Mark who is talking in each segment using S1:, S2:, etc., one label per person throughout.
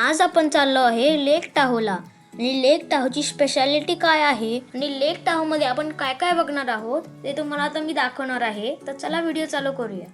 S1: आज आपण चाललो आहे लेक टाहोला आणि लेक टाहोची स्पेशालिटी काय आहे आणि लेक टाहोमध्ये आपण काय काय बघणार आहोत ते तुम्हाला आता मी दाखवणार आहे. तर चला व्हिडिओ चालू करूया.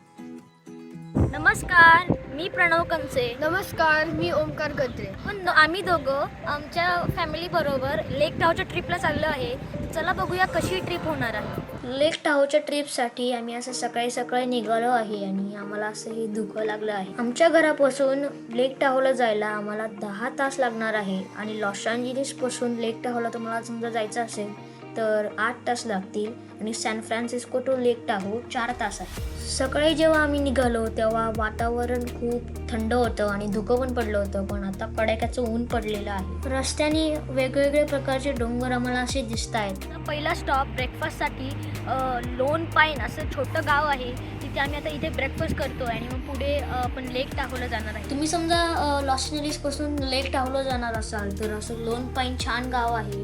S1: नमस्कार, मी प्रणव कंचे.
S2: नमस्कार, मी ओमकार गत्रे.
S1: पण आम्ही दोघं आमच्या फॅमिली बरोबर लेक टाहोच्या ट्रिपला चाललो आहे. चला बघूया कशी ट्रिप होणार आहे. लेक टाहोच्या ट्रिपसाठी आम्ही असं सकाळी सकाळी निघालो आहे आणि आम्हाला असं हे दुःख लागलं आहे. आमच्या घरापासून लेक टाहोला जायला आम्हाला 10 तास लागणार आहे आणि लॉस एंजेलिस पासून लेक टाहोला तुम्हाला समजा जायचं असेल तर 8 तास लागतील आणि San Francisco to Lake Tahoe 4 तास आहे. सकाळी जेव्हा आम्ही निघालो तेव्हा वातावरण खूप थंड होतं आणि धुकं पण पडलं होतं, पण आता कडाक्याचं ऊन पडलेलं आहे. रस्त्याने वेगवेगळे प्रकारचे डोंगर आम्हाला असे दिसत आहेत. पहिला स्टॉप ब्रेकफास्टसाठी लोन पाईन असं छोटं गाव आहे. तिथे आम्ही आता इथे ब्रेकफास्ट करतो आणि मग पुढे आपण लेक टाहोला जाणार आहे. तुम्ही समजा लॉस एंजेलिस पासून लेक टाहोला जाणार असाल तर असं लोन पाईन छान गाव आहे.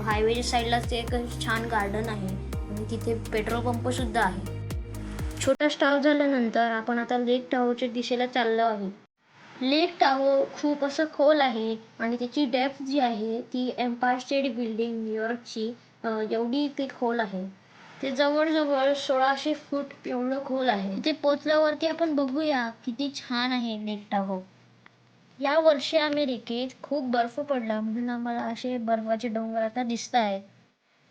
S1: हायवेच्या साईडलाच ते एक छान गार्डन आहे आणि तिथे पेट्रोल पंप सुद्धा आहे. छोटा स्टॉप झाल्यानंतर आपण आता लेक टाहोच्या दिशेला चाललो आहे. लेक टाहो खूप असं खोल आहे आणि त्याची डेप्थ जी आहे ती एम्पायर स्टेट बिल्डिंग न्यूयॉर्कची एवढी ती खोल आहे. ते जवळजवळ 1600 फूट एवढं खोल आहे. तिथे पोचल्यावरती आपण बघूया किती छान आहे लेक टाहो. या वर्षी अमेरिकेत खूप बर्फ पडला म्हणून आम्हाला असे बर्फाचे डोंगर आता दिसत आहेत.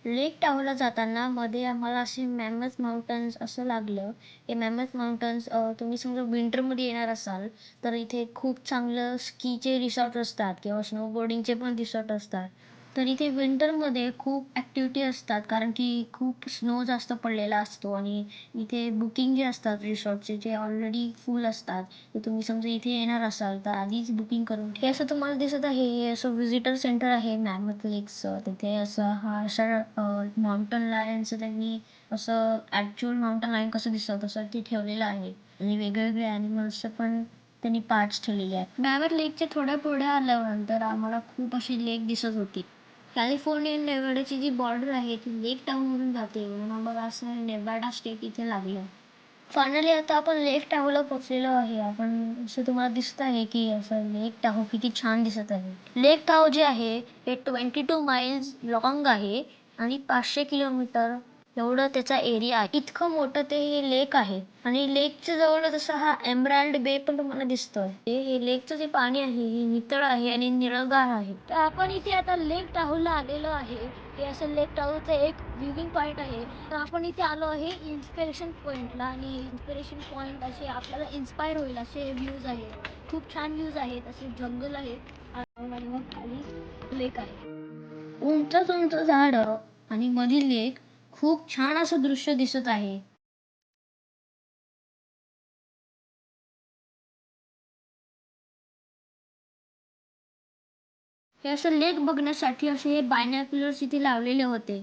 S1: लेक टाहोला जाताना मध्ये आम्हाला असे मॅमथ माउंटन्स असं लागलं. हे मॅमथ माउंटन्स तुम्ही समजा विंटरमध्ये येणार असाल तर इथे खूप चांगलं स्कीचे रिसॉर्ट असतात किंवा स्नोबोर्डिंगचे पण रिसॉर्ट असतात. तर इथे विंटरमध्ये खूप ॲक्टिव्हिटी असतात कारण की खूप स्नो जास्त पडलेला असतो आणि इथे बुकिंग जे असतात रिसॉर्टचे जे ऑलरेडी फुल असतात. तर तुम्ही समजा इथे येणार असाल तर आधीच बुकिंग करून हे असं तुम्हाला दिसत आहे. हे असं व्हिजिटर सेंटर आहे मॅमथ लेकचं. तिथे असं हा अशा माउंटन लायनचं त्यांनी असं ॲक्च्युअल माउंटन लायन कसं दिसतं तसं ते ठेवलेलं आहे आणि वेगवेगळे ॲनिमल्सचं पण त्यांनी पार्ट्स ठेवलेले आहेत. मॅमथ लेकच्या थोड्या पुढे आल्यानंतर आम्हाला खूप अशी लेक दिसत होती. कॅलिफोर्निया नेवाडाची जी बॉर्डर आहे ती लेक टाहोमधून जाते म्हणून आम्हाला असं नेवाडा स्टेट इथे लागलं. फायनली आता आपण लेक टाहोला पोहोचलेलो आहे. आपण असं तुम्हाला दिसत आहे की असं लेक टाहो किती छान दिसत आहे. लेक टाहो जे आहे ते 22 माइल्स लॉंग आहे आणि 500 किलोमीटर एवढं त्याचा एरिया आहे. इतकं मोठं ते हे लेक आहे आणि लेकच्या जवळच असा हा एमराल्ड बे पण तुम्हाला दिसतोय. हे लेकचं जे पाणी आहे हे नितळ आहे आणि निळगार आहे. तर आपण इथे आता लेक टाहोला आलेलो आहे. हे असं लेक टाहोचं एक व्ह्यूइंग पॉईंट आहे. तर आपण इथे आलो आहे इन्स्पिरेशन पॉईंटला आणि इन्स्पिरेशन पॉईंट असे आपल्याला इन्स्पायर होईल असे व्ह्यूज आहेत. खूप छान व्ह्यूज आहेत. असे जंगल आहेत आणि मग खाली लेक आहे. उंच उंच झाड आणि मधील लेक खूप छान असं दृश्य दिसत आहे. हे असं लेक बघण्यासाठी असे हे बायनॉक्युलर्स इथे लावलेले होते.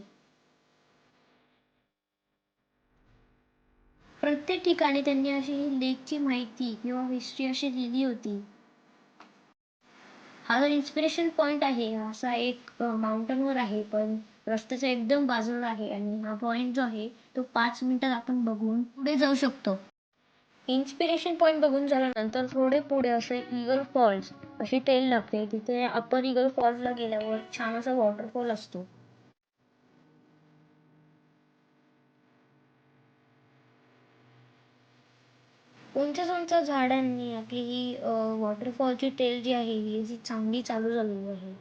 S1: प्रत्येक ठिकाणी त्यांनी अशी लेकची माहिती किंवा हिस्ट्री अशी लिहिली होती. हा जो इन्स्पिरेशन पॉइंट आहे असा एक माउंटनवर आहे पण रस्त्याच्या एकदम बाजूला आहे आणि हा पॉइंट जो आहे तो 5 मिनिटात आपण बघून पुढे जाऊ शकतो. इन्स्पिरेशन पॉइंट बघून झाल्यानंतर थोडे पुढे असे ईगल फॉल्स अशी टेल लागते. तिथे अप्पर ईगल फॉल्सला गेल्यावर छान असा वॉटरफॉल असतो. उंच उंच झाडांनी आपली ही वॉटरफॉलची टेल जी आहे ही जी चांगली चालू झालेली आहे.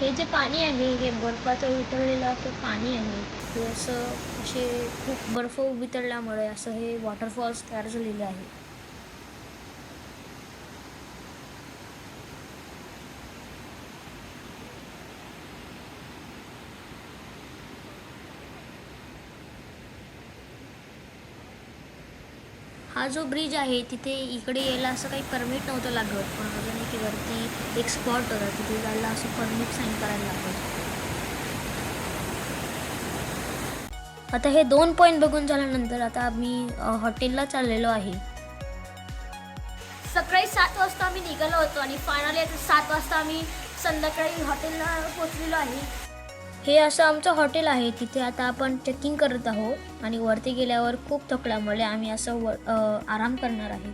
S1: हे जे पाणी आहे हे बर्फाचं वितळलेलं असं पाणी आहे. हे असं असे खूप बर्फ वितळल्यामुळे असं हे वॉटरफॉल्स तयार झालेले आहे. हा जो ब्रिज आहे तिथे इकडे यायला असं काही परमिट नव्हतं लागत, पण अजून की वरती एक स्पॉट होता तिथे जायला असं परमिट साईन करायला लागत. आता हे 2 पॉईंट बघून झाल्यानंतर आता आम्ही हॉटेलला चाललेलो आहे. सकाळी 7 वाजता आम्ही निघालो होतो आणि फायनली आता 7 वाजता आम्ही संध्याकाळी हॉटेलला पोहोचलेलो आहे. हे असं आमचं हॉटेल आहे. तिथे आता आपण चेकिंग करत आहोत आणि वरती गेल्यावर खूप थकल्यामुळे आम्ही असं आराम करणार आहे.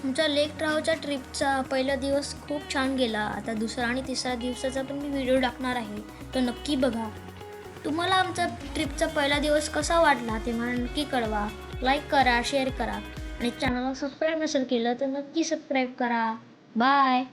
S1: आमच्या लेक ट्राव्हलच्या ट्रिपचा पहिला दिवस खूप छान गेला. आता दुसरा आणि तिसरा दिवसाचा पण मी व्हिडिओ टाकणार आहे, तर नक्की बघा. तुम्हाला आमचा ट्रिपचा पहिला दिवस कसा वाटला ते मला नक्की कळवा. लाईक करा, शेअर करा आणि चॅनलला सबस्क्राईब नसेल केलं तर नक्की सबस्क्राईब करा. बाय.